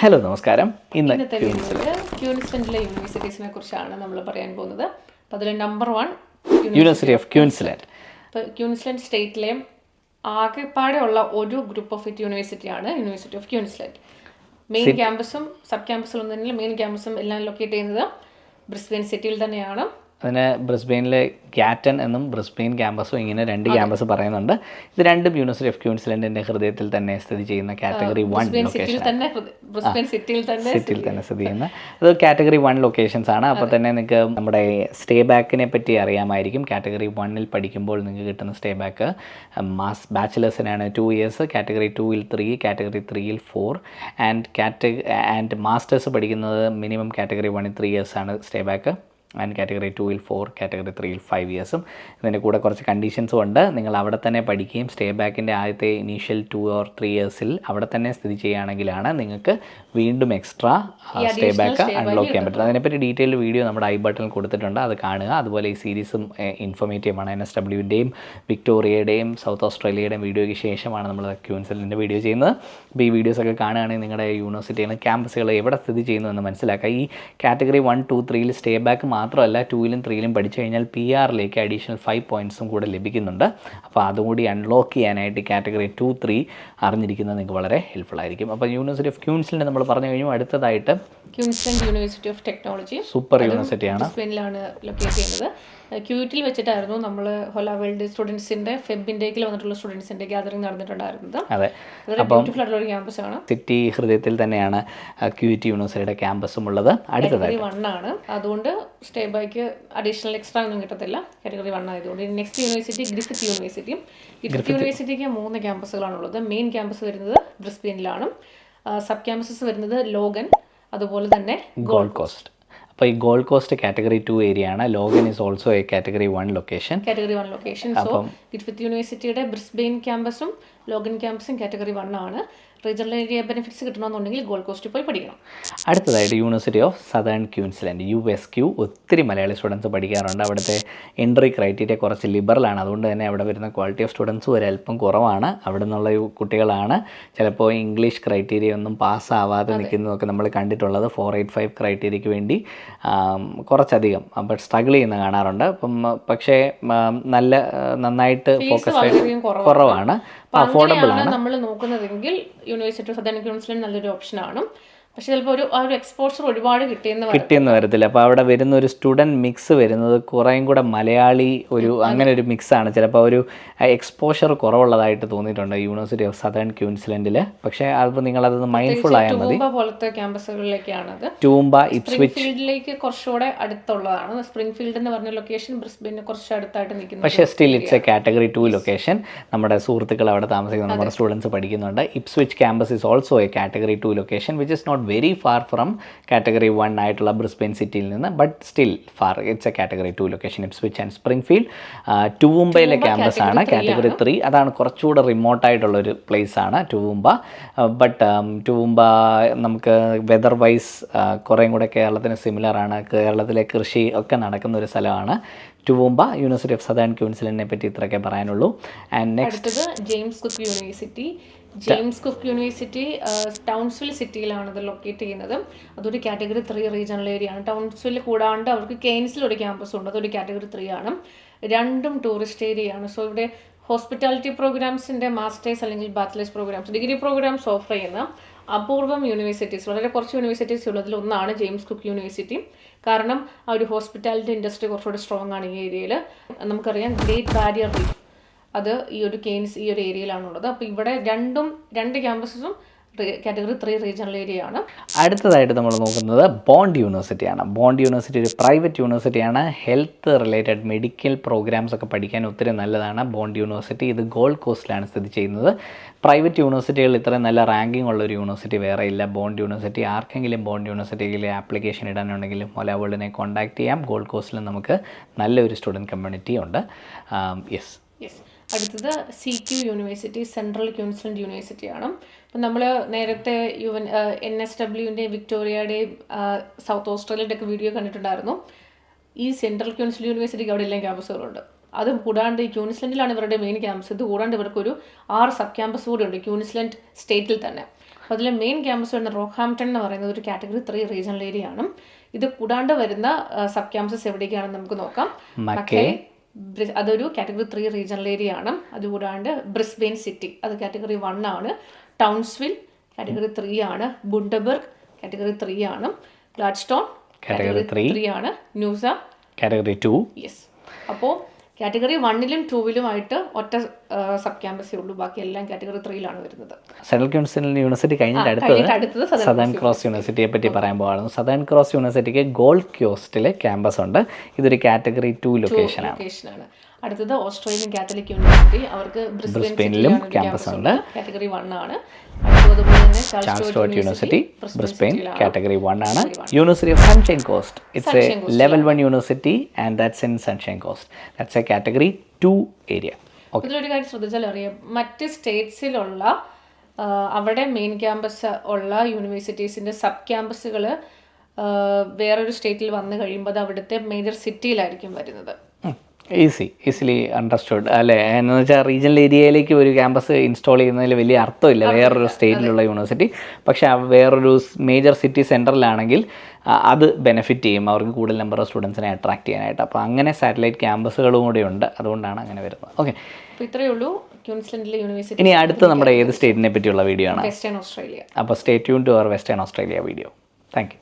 Hello നമസ്കാരം. ഇന്നത്തെ വീഡിയോയിൽ ക്യൂൻസ്ലൻഡിലെ യൂണിവേഴ്സിറ്റീസിനെ കുറിച്ചാണ് നമ്മൾ പറയാൻ പോകുന്നത്. അപ്പോൾ അതിൽ നമ്പർ 1 യൂണിവേഴ്സിറ്റി ഓഫ് ക്യൂൻസ്ലാൻഡ്. ഇപ്പോൾ ക്യൂൻസ്ലൻഡ് സ്റ്റേറ്റിലെ ആകെപ്പാടെ ഉള്ള ഒരു ഗ്രൂപ്പ് ഓഫ് യൂണിവേഴ്സിറ്റിയാണ് യൂണിവേഴ്സിറ്റി ഓഫ് ക്യൂൻസ്ലൻഡ്. മെയിൻ ക്യാമ്പസും സബ് ക്യാമ്പസും തന്നെ മെയിൻ ക്യാമ്പസും എല്ലാം ലൊക്കേറ്റ് ചെയ്യുന്നത് ബ്രിസ്ബെയിൻ സിറ്റിയിൽ തന്നെയാണ്. അതിന് ബ്രിസ്ബെയിനിലെ ഗ്യാറ്റൺ എന്നും ബ്രിസ്ബെയിൻ ക്യാമ്പസും ഇങ്ങനെ രണ്ട് ക്യാമ്പസ് പറയുന്നുണ്ട്. ഇത് രണ്ടും യൂണിവേഴ്സിറ്റി ഓഫ് ക്യൂൻസ്ലൻഡിൻ്റെ ഹൃദയത്തിൽ തന്നെ സ്ഥിതി ചെയ്യുന്ന കാറ്റഗറി 1 ലൊക്കേഷൻ, സിറ്റിയിൽ തന്നെ സ്ഥിതി ചെയ്യുന്ന അത് കാറ്റഗറി 1 ലൊക്കേഷൻസ് ആണ്. അപ്പോൾ തന്നെ നിങ്ങൾക്ക് നമ്മുടെ സ്റ്റേ ബാക്കിനെ പറ്റി അറിയാമായിരിക്കും. കാറ്റഗറി 1 പഠിക്കുമ്പോൾ നിങ്ങൾക്ക് കിട്ടുന്ന സ്റ്റേ ബാക്ക് ബാച്ചിലേഴ്സിനാണ് 2 years, category 2 3, category 3 4 and masters പഠിക്കുന്നത് മിനിമം കാറ്റഗറി 1 3 years ആണ് stay back. And category 2 4, category 3 5 years. ഇതിൻ്റെ കൂടെ കുറച്ച് കണ്ടീഷൻസും ഉണ്ട്. നിങ്ങൾ അവിടെ തന്നെ പഠിക്കുകയും സ്റ്റേ ബാക്കിൻ്റെ ആദ്യത്തെ ഇനീഷ്യൽ 2 or 3 yearsൽ അവിടെ തന്നെ സ്ഥിതി ചെയ്യുകയാണെങ്കിലാണ് നിങ്ങൾക്ക് വീണ്ടും എക്സ്ട്രാ സ്റ്റേ ബാക്ക് അൺലോക്ക് ചെയ്യാൻ പറ്റുന്നത്. അതിനെപ്പറ്റി ഡീറ്റെയിൽഡ് വീഡിയോ നമ്മുടെ ഐ ബട്ടണിൽ കൊടുത്തിട്ടുണ്ട്, അത് കാണുക. അതുപോലെ ഈ സീരീസും ഇൻഫോർമേറ്റീവാണ്. NSWൻ്റെയും വിക്ടോറിയയുടെയും സൗത്ത് ഓസ്ട്രേലിയയുടെയും വീഡിയോയ്ക്ക് ശേഷമാണ് നമ്മൾ ക്യൂൻസ്ലൻഡിൻ്റെ വീഡിയോ ചെയ്യുന്നത്. അപ്പോൾ ഈ വീഡിയോസൊക്കെ കാണുകയാണെങ്കിൽ നിങ്ങളുടെ യൂണിവേഴ്സിറ്റിയിലും ക്യാമ്പസുകൾ എവിടെ സ്ഥിതി ചെയ്യുന്നു എന്ന് മനസ്സിലാക്കുക. ഈ കാറ്റഗറി 1 2 3 സ്റ്റേ ബാക്ക് മാത്രമല്ല 2 3 പഠിച്ചു കഴിഞ്ഞാൽ PR-ലേക്ക് അഡീഷണൽ 5 points കൂടെ ലഭിക്കുന്നുണ്ട്. അപ്പോൾ അതുകൂടി അൺലോക്ക് ചെയ്യാനായിട്ട് ഈ കാറ്റഗറി 2 3 അറിഞ്ഞിരിക്കുന്നത് നിങ്ങൾക്ക് വളരെ ഹെൽപ്ഫുൾ ആയിരിക്കും. അപ്പോൾ യൂണിവേഴ്സിറ്റി ഓഫ് ക്യൂൻസ്ലൻഡ് നമ്മൾ പറഞ്ഞു കഴിഞ്ഞു. അടുത്തതായിട്ട് Queensland university of technology, super യൂണിവേഴ്സിറ്റിയാണ്. സ്പെയിനിലാണ് ലൊക്കേറ്റ് ചെയ്യുന്നത്. ക്യൂറ്റിൽ വെച്ചിട്ടായിരുന്നു നമ്മൾ ഹോല വേൾഡ് സ്റ്റുഡൻസിൻ്റെ ഫെബിൻ്റെക്കിൽ വന്നിട്ടുള്ള സ്റ്റുഡൻസിൻ്റെ ഗ്യാതറിംഗ് നടന്നിട്ടുണ്ടായിരുന്നത്. അതെ, ബ്യൂട്ടിഫുൾ ആയിട്ടുള്ള ഒരു ക്യാമ്പസാണ്. സിറ്റി ഹൃദയത്തിൽ തന്നെയാണ് ക്യൂറ്റി യൂണിവേഴ്സിറ്റിയുടെ ക്യാമ്പസും ഉള്ളത്. അടുത്തതായി 1 ആണ്, അതുകൊണ്ട് സ്റ്റേ ബാക്ക് അഡീഷണൽ എക്സ്ട്രാ ഒന്നും കിട്ടത്തില്ല. കാറ്റഗറി 1 ആയതുകൊണ്ട്. Next university Griffith university. Griffith യൂണിവേഴ്സിറ്റിക്ക് 3 ക്യാമ്പസുകളാണുള്ളത്. മെയിൻ ക്യാമ്പസ് വരുന്നത് ബ്രിസ്ബെയിനിലാണ്. സബ് ക്യാമ്പസസ് വരുന്നത് ലോഗൻ, അതുപോലെ തന്നെ ഗോൾഡ് കോസ്റ്റ്. അപ്പോൾ ഈ ഗോൾഡ് കോസ്റ്റ് കാറ്റഗറി 2 ഏരിയ ആണ്. Logan is also a category 1 location. So Griffith യൂണിവേഴ്സിറ്റിയുടെ ബ്രിസ്ബെയിൻ ക്യാമ്പസും ലോഗൻ ക്യാമ്പസും കാറ്റഗറി 1 ആണ്. റീജിയണൽ ഏരിയ ബെനിഫിറ്റ്സ് കിട്ടണമെന്നുണ്ടെങ്കിൽ ഗോൾഡ് കോസ്റ്റ് പോയി പഠിക്കണം. അടുത്തതായിട്ട് university of southern Queensland, USQ. ഒത്തിരി മലയാളി സ്റ്റുഡൻസ് പഠിക്കാറുണ്ട്. അവിടുത്തെ എൻട്രി ക്രൈറ്റീരിയ കുറച്ച് ലിബറലാണ്. അതുകൊണ്ട് തന്നെ അവിടെ വരുന്ന ക്വാളിറ്റി ഓഫ് സ്റ്റുഡൻസും ഒരല്പം കുറവാണ്. അവിടെ നിന്നുള്ള കുട്ടികളാണ് ചിലപ്പോൾ ഇംഗ്ലീഷ് ക്രൈറ്റീരിയ ഒന്നും പാസ്സാവാതെ നിൽക്കുന്നതൊക്കെ നമ്മൾ കണ്ടിട്ടുള്ളത്. 485 ക്രൈറ്റീരിയയ്ക്ക് വേണ്ടി കുറച്ചധികം ബട്ട് സ്ട്രഗിൾ ചെയ്യുന്ന കാണാറുണ്ട്. പക്ഷേ നന്നായിട്ട് ഫോക്കസ് കുറവാണ്. അഫോർഡബിൾ ആണ് നമ്മൾ നോക്കുന്നതെങ്കിൽ യൂണിവേഴ്സിറ്റി ഓഫ് സദേൺ ക്യൂൻസ്ലൻഡ് നല്ലൊരു ഓപ്ഷനാണ്. പക്ഷെ ചിലപ്പോൾ ആ ഒരു എക്സ്പോഷർ ഒരുപാട് കിട്ടിയെന്ന് വരത്തില്ല. അപ്പോൾ അവിടെ വരുന്ന ഒരു സ്റ്റുഡൻറ്റ് മിക്സ് വരുന്നത് കുറേയും കൂടെ മലയാളി അങ്ങനെ ഒരു മിക്സാണ്. ചിലപ്പോൾ ഒരു എക്സ്പോഷർ കുറവുള്ളതായിട്ട് തോന്നിയിട്ടുണ്ട് യൂണിവേഴ്സിറ്റി ഓഫ് സദേൺ ക്യൂൻസ്ലൻഡിൽ. പക്ഷേ അതിപ്പോൾ നിങ്ങളതൊന്ന് മൈൻഡ്ഫുൾ ആയാൽ മതി. പോലത്തെ ക്യാമ്പസുകളിലേക്കാണത്. ടൂംബ, ഇപ്സ്വിച്ച് ഫീൽഡിലേക്ക് കുറച്ചുകൂടെ അടുത്തുള്ളതാണ്. സ്പ്രിംഗ് ഫീൽഡ് എന്ന് പറഞ്ഞ ലൊക്കേഷൻ ബ്രിസ്ബെയിന് കുറച്ച് അടുത്തായിട്ട് നിൽക്കുന്നു. പക്ഷേ still it's a category 2 location. നമ്മുടെ സുഹൃത്തുക്കൾ അവിടെ താമസിക്കുന്ന നമ്മുടെ സ്റ്റുഡൻസ് പഠിക്കുന്നുണ്ട്. Ipswich campus is also a category 2 location which is not very far from category 1 ആയിട്ടുള്ള ബ്രിസ്ബെയിൻ സിറ്റിയിൽ നിന്ന്. But still far, it's a category 2 location. Ipswich and Springfield. ടൂംബയിലെ ക്യാമ്പസ് ആണ് കാറ്റഗറി 3. അതാണ് കുറച്ചുകൂടെ റിമോട്ടായിട്ടുള്ളൊരു പ്ലേസ് ആണ് ടൂംബ. ബട്ട് ടൂംബ നമുക്ക് വെതർ വൈസ് കുറേയും കൂടെ കേരളത്തിന് സിമിലർ ആണ്. കേരളത്തിലെ കൃഷി ഒക്കെ നടക്കുന്ന ഒരു സ്ഥലമാണ് ടൂംബ. യൂണിവേഴ്സിറ്റി ഓഫ് സദേൺ ക്യൂൻസ്ലൻഡിനെ പറ്റി ഇത്രയൊക്കെ പറയാനുള്ളൂ. And next James Cook university. James Cook university Townsville സിറ്റിയിലാണ് ഇത് ലൊക്കേറ്റ് ചെയ്യുന്നത്. അതൊരു കാറ്റഗറി 3 റീജിയണൽ ഏരിയ ആണ്. ടൗൺസ്വിൽ കൂടാണ്ട് അവർക്ക് കെയ്ൻസിൽ ഒരു ക്യാമ്പസ് ഉണ്ട്, അതൊരു കാറ്റഗറി 3 ആണ്. രണ്ടും ടൂറിസ്റ്റ് ഏരിയയാണ്. സോ ഇവിടെ ഹോസ്പിറ്റാലിറ്റി പ്രോഗ്രാംസിൻ്റെ മാസ്റ്റേഴ്സ് അല്ലെങ്കിൽ bachelors programmes, degree programmes offer ചെയ്യുന്ന അപൂർവം യൂണിവേഴ്സിറ്റീസ്, വളരെ കുറച്ച് യൂണിവേഴ്സിറ്റീസ് ഉള്ളതിൽ ഒന്നാണ് ജെയിംസ് കുക്ക് യൂണിവേഴ്സിറ്റി. കാരണം ആ ഒരു ഹോസ്പിറ്റാലിറ്റി ഇൻഡസ്ട്രി കുറച്ചുകൂടി സ്ട്രോങ് ആണ് ഈ ഏരിയയിൽ. നമുക്കറിയാം ഗ്രേറ്റ് ബാരിയർ റീഫ് അത് ഈ ഒരു കെയ്ൻസ് ഈ ഒരു ഏരിയയിലാണുള്ളത്. അപ്പോൾ ഇവിടെ രണ്ട് ക്യാമ്പസും കാറ്റഗറി 3 റീജിയണൽ ഏരിയ ആണ്. അടുത്തതായിട്ട് നമ്മൾ നോക്കുന്നത് ബോണ്ട് യൂണിവേഴ്സിറ്റിയാണ്. ബോണ്ട് യൂണിവേഴ്സിറ്റി ഒരു പ്രൈവറ്റ് യൂണിവേഴ്സിറ്റിയാണ്. ഹെൽത്ത് റിലേറ്റഡ് മെഡിക്കൽ പ്രോഗ്രാംസ് ഒക്കെ പഠിക്കാൻ ഒത്തിരി നല്ലതാണ് ബോണ്ട് യൂണിവേഴ്സിറ്റി. ഇത് ഗോൾഡ് കോസ്റ്റിലാണ് സ്ഥിതി ചെയ്യുന്നത്. പ്രൈവറ്റ് യൂണിവേഴ്സിറ്റികൾ ഇത്രയും നല്ല റാങ്കിങ് ഉള്ള ഒരു യൂണിവേഴ്സിറ്റി വേറെ ഇല്ല. Bond university. ആർക്കെങ്കിലും ബോണ്ട് യൂണിവേഴ്സിറ്റിയിൽ ആപ്ലിക്കേഷൻ ഇടാനുണ്ടെങ്കിലും ഹോല വേൾഡിനെ കോൺടാക്ട് ചെയ്യാം. ഗോൾഡ് കോസ്റ്റിൽ നമുക്ക് നല്ലൊരു സ്റ്റുഡൻറ്റ് കമ്മ്യൂണിറ്റി ഉണ്ട്. യെസ്. അടുത്തത് CQ യൂണിവേഴ്സിറ്റി, സെൻട്രൽ ക്യൂൻസ്ലൻഡ് യൂണിവേഴ്സിറ്റിയാണ്. അപ്പം നമ്മൾ നേരത്തെ NSWൻ്റെയും വിക്ടോറിയയുടെയും സൗത്ത് ഓസ്ട്രേലിയയുടെ ഒക്കെ വീഡിയോ കണ്ടിട്ടുണ്ടായിരുന്നു. ഈ സെൻട്രൽ ക്യൂൻസ്ലൻഡ് യൂണിവേഴ്സിറ്റിക്ക് അവിടെ എല്ലാം ക്യാമ്പസുകളുണ്ട്. അത് കൂടാണ്ട് ഈ ക്യൂൻസ്ലൻഡിലാണ് ഇവരുടെ മെയിൻ ക്യാമ്പസ്. ഇത് കൂടാണ്ട് ഇവർക്കൊരു 6 സബ് ക്യാമ്പസ് കൂടി ഉണ്ട് ക്യൂൻസ്ലൻഡ് സ്റ്റേറ്റിൽ തന്നെ. അപ്പോൾ അതിലെ മെയിൻ ക്യാമ്പസ് വരുന്ന റോക്ക്ഹാംപ്ടൺ എന്ന് പറയുന്നത് ഒരു കാറ്റഗറി 3 റീജിയണൽ ഏരിയ ആണ്. ഇത് കൂടാണ്ട് വരുന്ന സബ് ക്യാമ്പസസ് എവിടേക്കാണെന്ന് നമുക്ക് നോക്കാം. മക്കേ, അതൊരു കാറ്റഗറി 3 റീജിയണൽ ഏരിയ ആണ്. അതുകൂടാണ്ട് ബ്രിസ്ബെയിൻ സിറ്റി, അത് കാറ്റഗറി 1 ആണ്. ടൗൺസ്വിൽ കാറ്റഗറി 3 ആണ്. ബുണ്ടബർഗ് കാറ്റഗറി 3 ആണ്. ഗ്ലാഡ്സ്റ്റോൺ കാറ്റഗറി 3 ആണ്. ന്യൂസ കാറ്റഗറി 2. യെസ്. അപ്പോൾ കാറ്റഗറി 1ലും 2ലുമായിട്ട് ഒറ്റ സബ് ക്യാമ്പസേ ഉള്ളൂ. ബാക്കി എല്ലാം കാറ്റഗറി 3ലാണ് വരുന്നത്. സെൻട്രൽ ക്യൂൻസിൽ യൂണിവേഴ്സിറ്റി കഴിഞ്ഞിട്ട് അടുത്തത് സദേൺ ക്രോസ് യൂണിവേഴ്സിറ്റിയെ പറ്റി പറയാൻ പോകാണ്. സദേൺ ക്രോസ് യൂണിവേഴ്സിറ്റിക്ക് ഗോൾഡ് കോസ്റ്റിൽ ക്യാമ്പസ് ഉണ്ട്. ഇതൊരു കാറ്റഗറി 2 ലൊക്കേഷനാണ്. അടുത്തത് ഓസ്ട്രേലിയൻ കാത്തലിക് യൂണിവേഴ്സിറ്റി, അവർക്ക് ബ്രിസ്ബെയിനിലും ക്യാമ്പസ് ഉണ്ട്. കാറ്റഗറി 1 ആണ്. അതുപോലെ തന്നെ Charles Stuart university Brisbane category 1 ആണ്. University of sunshine cost, it's A level 1 university and that's in sunshine cost. That's A category 2 area. ഇതിലൊരു കാര്യം ശ്രദ്ധിച്ചാൽ അറിയാം, മറ്റ് സ്റ്റേറ്റ്സിലുള്ള അവിടെ മെയിൻ ക്യാമ്പസ് ഉള്ള യൂണിവേഴ്സിറ്റീസിൻ്റെ സബ് ക്യാമ്പസുകൾ വേറൊരു സ്റ്റേറ്റിൽ വന്നു കഴിയുമ്പോൾ അത് അവിടുത്തെ മേജർ സിറ്റിയിലായിരിക്കും വരുന്നത്. ഈസിലി അണ്ടർസ്റ്റുഡ് അല്ലേ? എന്ന് വെച്ചാൽ റീജിയണൽ ഏരിയയിലേക്ക് ഒരു ക്യാമ്പസ് ഇൻസ്റ്റാൾ ചെയ്യുന്നതിൽ വലിയ അർത്ഥമില്ല വേറൊരു സ്റ്റേറ്റിലുള്ള യൂണിവേഴ്സിറ്റി. പക്ഷേ വേറൊരു മേജർ സിറ്റി സെൻറ്ററിലാണെങ്കിൽ അത് ബെനിഫിറ്റ് ചെയ്യും, അവർക്ക് കൂടുതൽ നമ്പർ ഓഫ് സ്റ്റുഡൻസിനെ അട്രാക്ട് ചെയ്യാനായിട്ട്. അപ്പോൾ അങ്ങനെ സാറ്റലൈറ്റ് ക്യാമ്പസുകളും കൂടെ ഉണ്ട്, അതുകൊണ്ടാണ് അങ്ങനെ വരുന്നത്. ഓക്കെ, അപ്പോൾ ഇത്രയേ ഉള്ളൂ ക്യൂൻസ്ലൻഡിലെ യൂണിവേഴ്സിറ്റി. ഇനി അടുത്ത് നമ്മുടെ ഏത് സ്റ്റേറ്റിനെ പറ്റിയുള്ള വീഡിയോ ആണ്? Western Australia. അപ്പോൾ stay tune to our western Australia video. Thank U.